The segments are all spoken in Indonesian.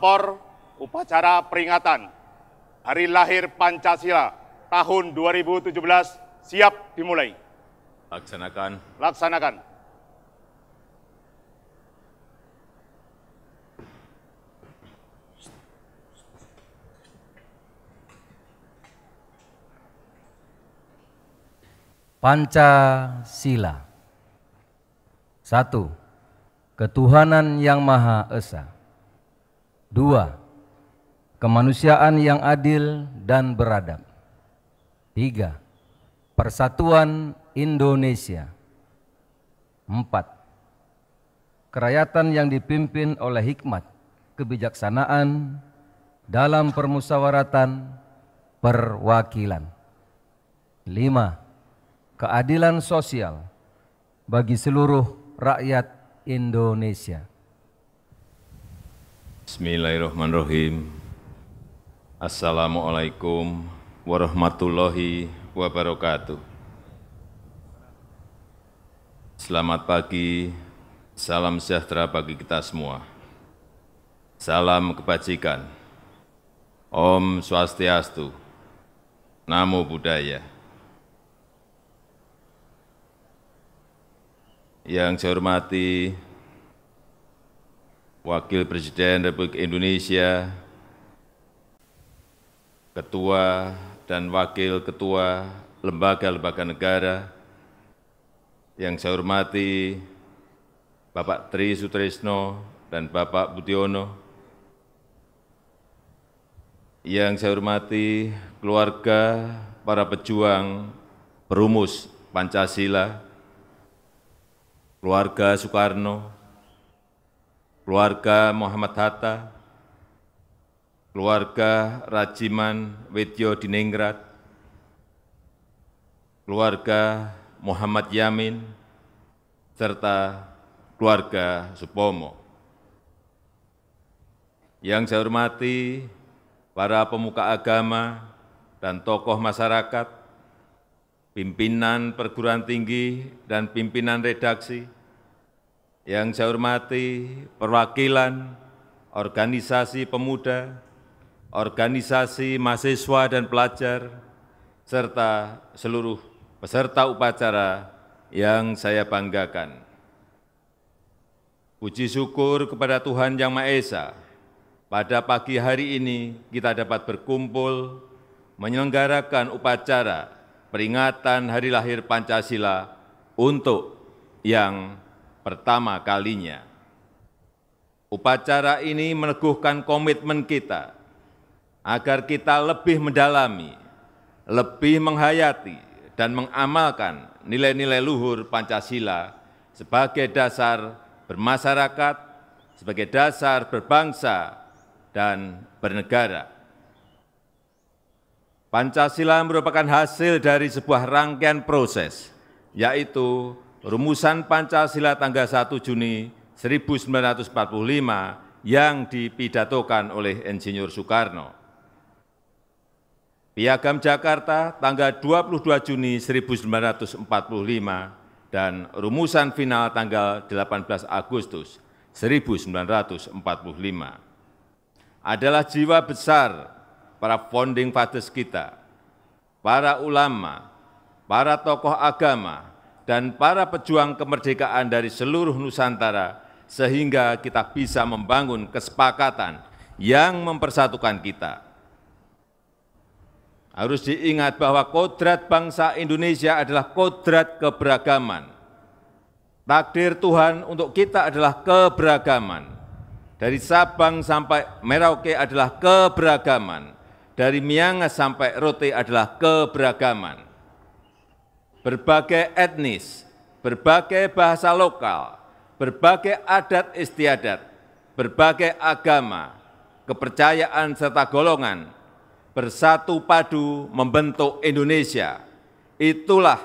Pelapor, upacara peringatan Hari Lahir Pancasila tahun 2017 siap dimulai. Laksanakan. Laksanakan. Pancasila. 1. Ketuhanan yang Maha Esa. 2. Kemanusiaan yang adil dan beradab. 3. Persatuan Indonesia. 4. Kerakyatan yang dipimpin oleh hikmat, kebijaksanaan dalam permusyawaratan perwakilan. 5. Keadilan sosial bagi seluruh rakyat Indonesia. Bismillahirrahmanirrahim. Assalamualaikum warahmatullahi wabarakatuh. Selamat pagi, salam sejahtera bagi kita semua. Salam kebajikan. Om Swastiastu, Namo Buddhaya. Yang saya hormati Wakil Presiden Republik Indonesia, Ketua dan Wakil Ketua Lembaga-lembaga negara, yang saya hormati Bapak Tri Sutrisno dan Bapak Budiono, yang saya hormati keluarga para pejuang perumus Pancasila, keluarga Soekarno, keluarga Muhammad Hatta, keluarga Rajiman Weddiodiningrat, keluarga Muhammad Yamin, serta keluarga Supomo. Yang saya hormati para pemuka agama dan tokoh masyarakat, pimpinan perguruan tinggi dan pimpinan redaksi, yang saya hormati perwakilan organisasi pemuda, organisasi mahasiswa dan pelajar, serta seluruh peserta upacara yang saya banggakan. Puji syukur kepada Tuhan Yang Maha Esa, pada pagi hari ini kita dapat berkumpul menyelenggarakan upacara peringatan Hari Lahir Pancasila untuk yang pertama kalinya. Upacara ini meneguhkan komitmen kita agar kita lebih mendalami, lebih menghayati, dan mengamalkan nilai-nilai luhur Pancasila sebagai dasar bermasyarakat, sebagai dasar berbangsa dan bernegara. Pancasila merupakan hasil dari sebuah rangkaian proses, yaitu rumusan Pancasila tanggal 1 Juni 1945 yang dipidatokan oleh Insinyur Soekarno. Piagam Jakarta tanggal 22 Juni 1945 dan rumusan final tanggal 18 Agustus 1945 adalah jiwa besar para founding fathers kita, para ulama, para tokoh agama, dan para pejuang kemerdekaan dari seluruh Nusantara, sehingga kita bisa membangun kesepakatan yang mempersatukan kita. Harus diingat bahwa kodrat bangsa Indonesia adalah kodrat keberagaman. Takdir Tuhan untuk kita adalah keberagaman. Dari Sabang sampai Merauke adalah keberagaman. Dari Miangas sampai Rote adalah keberagaman. Berbagai etnis, berbagai bahasa lokal, berbagai adat istiadat, berbagai agama, kepercayaan serta golongan bersatu padu membentuk Indonesia. Itulah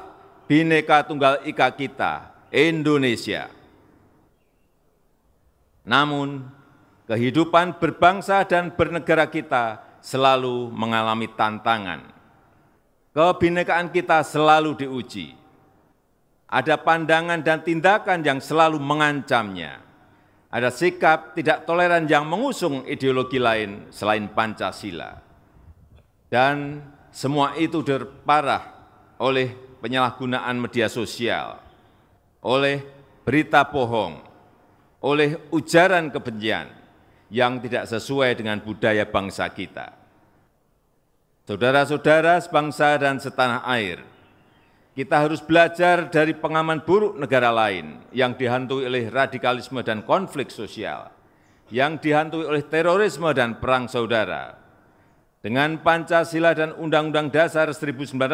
Bhinneka Tunggal Ika kita, Indonesia. Namun, kehidupan berbangsa dan bernegara kita selalu mengalami tantangan. Kebhinnekaan kita selalu diuji. Ada pandangan dan tindakan yang selalu mengancamnya. ada sikap tidak toleran yang mengusung ideologi lain selain Pancasila. Dan semua itu diperparah oleh penyalahgunaan media sosial, oleh berita bohong, oleh ujaran kebencian yang tidak sesuai dengan budaya bangsa kita. Saudara-saudara sebangsa dan setanah air, kita harus belajar dari pengalaman buruk negara lain yang dihantui oleh radikalisme dan konflik sosial, yang dihantui oleh terorisme dan perang saudara. Dengan Pancasila dan Undang-Undang Dasar 1945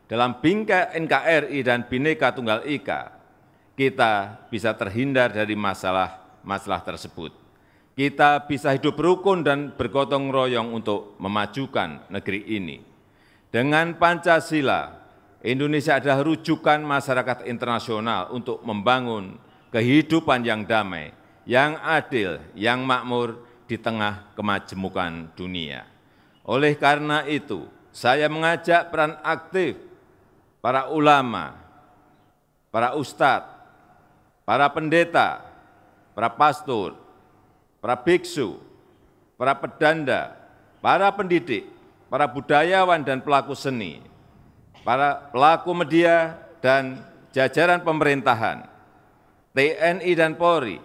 dalam bingkai NKRI dan Bhinneka Tunggal Ika, kita bisa terhindar dari masalah tersebut. Kita bisa hidup rukun dan bergotong royong untuk memajukan negeri ini. Dengan Pancasila, Indonesia adalah rujukan masyarakat internasional untuk membangun kehidupan yang damai, yang adil, yang makmur di tengah kemajemukan dunia. Oleh karena itu, saya mengajak peran aktif para ulama, para ustadz, para pendeta, para pastor, para biksu, para pedanda, para pendidik, para budayawan dan pelaku seni, para pelaku media dan jajaran pemerintahan, TNI dan Polri,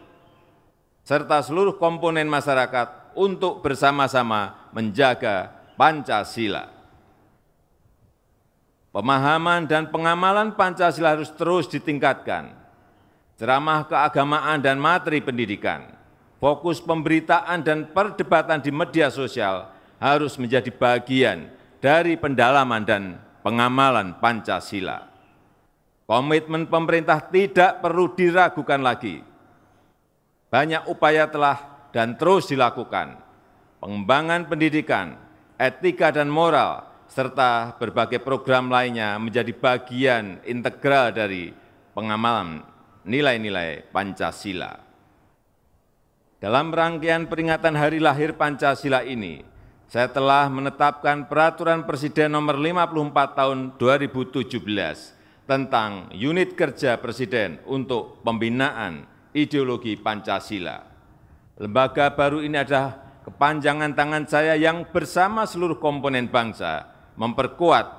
serta seluruh komponen masyarakat untuk bersama-sama menjaga Pancasila. Pemahaman dan pengamalan Pancasila harus terus ditingkatkan. Ceramah keagamaan dan materi pendidikan, fokus pemberitaan dan perdebatan di media sosial harus menjadi bagian dari pendalaman dan pengamalan Pancasila. Komitmen pemerintah tidak perlu diragukan lagi. Banyak upaya telah dan terus dilakukan. Pengembangan pendidikan, etika dan moral, serta berbagai program lainnya menjadi bagian integral dari pengamalan nilai-nilai Pancasila. Dalam rangkaian peringatan Hari Lahir Pancasila ini, saya telah menetapkan Peraturan Presiden Nomor 54 Tahun 2017 tentang Unit Kerja Presiden untuk Pembinaan Ideologi Pancasila. Lembaga baru ini adalah kepanjangan tangan saya yang bersama seluruh komponen bangsa memperkuat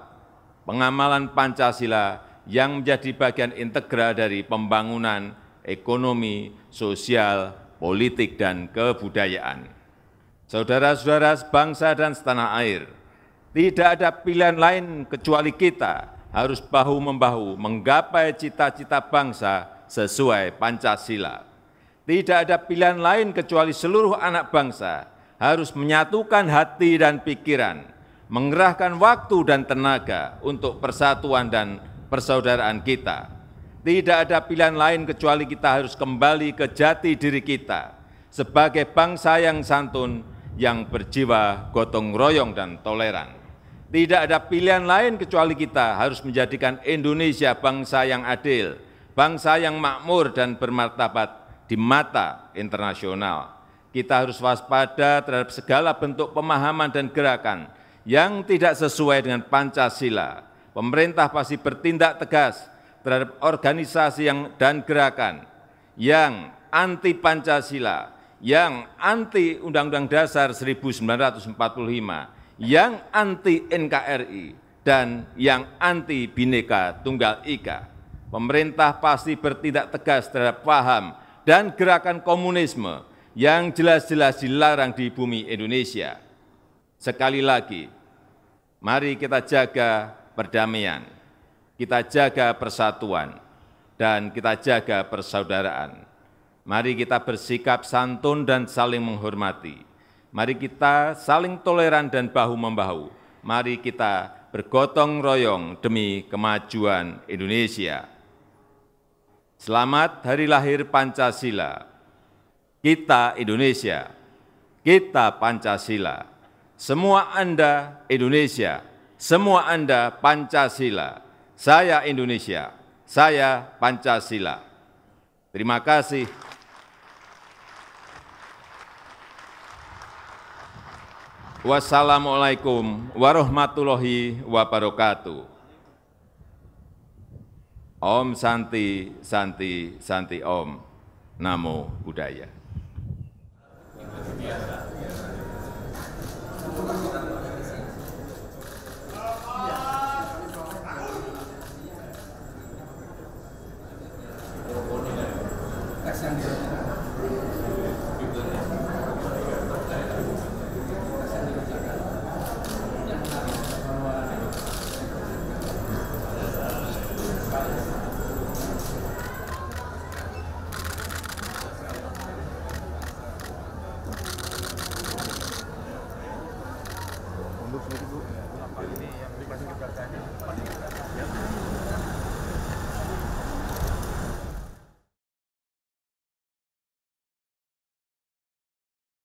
pengamalan Pancasila yang menjadi bagian integral dari pembangunan ekonomi, sosial, politik, dan kebudayaan. Saudara-saudara sebangsa dan setanah air, tidak ada pilihan lain kecuali kita harus bahu-membahu menggapai cita-cita bangsa sesuai Pancasila. Tidak ada pilihan lain kecuali seluruh anak bangsa harus menyatukan hati dan pikiran, mengerahkan waktu dan tenaga untuk persatuan dan persaudaraan kita. Tidak ada pilihan lain kecuali kita harus kembali ke jati diri kita sebagai bangsa yang santun, yang berjiwa gotong royong dan toleran. Tidak ada pilihan lain kecuali kita harus menjadikan Indonesia bangsa yang adil, bangsa yang makmur dan bermartabat di mata internasional. Kita harus waspada terhadap segala bentuk pemahaman dan gerakan yang tidak sesuai dengan Pancasila. Pemerintah pasti bertindak tegas terhadap organisasi dan gerakan yang anti Pancasila, yang anti Undang-Undang Dasar 1945, yang anti NKRI, dan yang anti Bhinneka Tunggal Ika. Pemerintah pasti bertindak tegas terhadap paham dan gerakan komunisme yang jelas-jelas dilarang di bumi Indonesia. Sekali lagi, mari kita jaga perdamaian, kita jaga persatuan, dan kita jaga persaudaraan. Mari kita bersikap santun dan saling menghormati. Mari kita saling toleran dan bahu-membahu. Mari kita bergotong royong demi kemajuan Indonesia. Selamat Hari Lahir Pancasila. Kita Indonesia, kita Pancasila. Semua Anda Indonesia, semua Anda Pancasila. Saya Indonesia, saya Pancasila. Terima kasih. Wassalamualaikum warahmatullahi wabarakatuh. Om Santi, Santi, Santi Om. Namo Buddhaya. Ini yang masih kita tanya.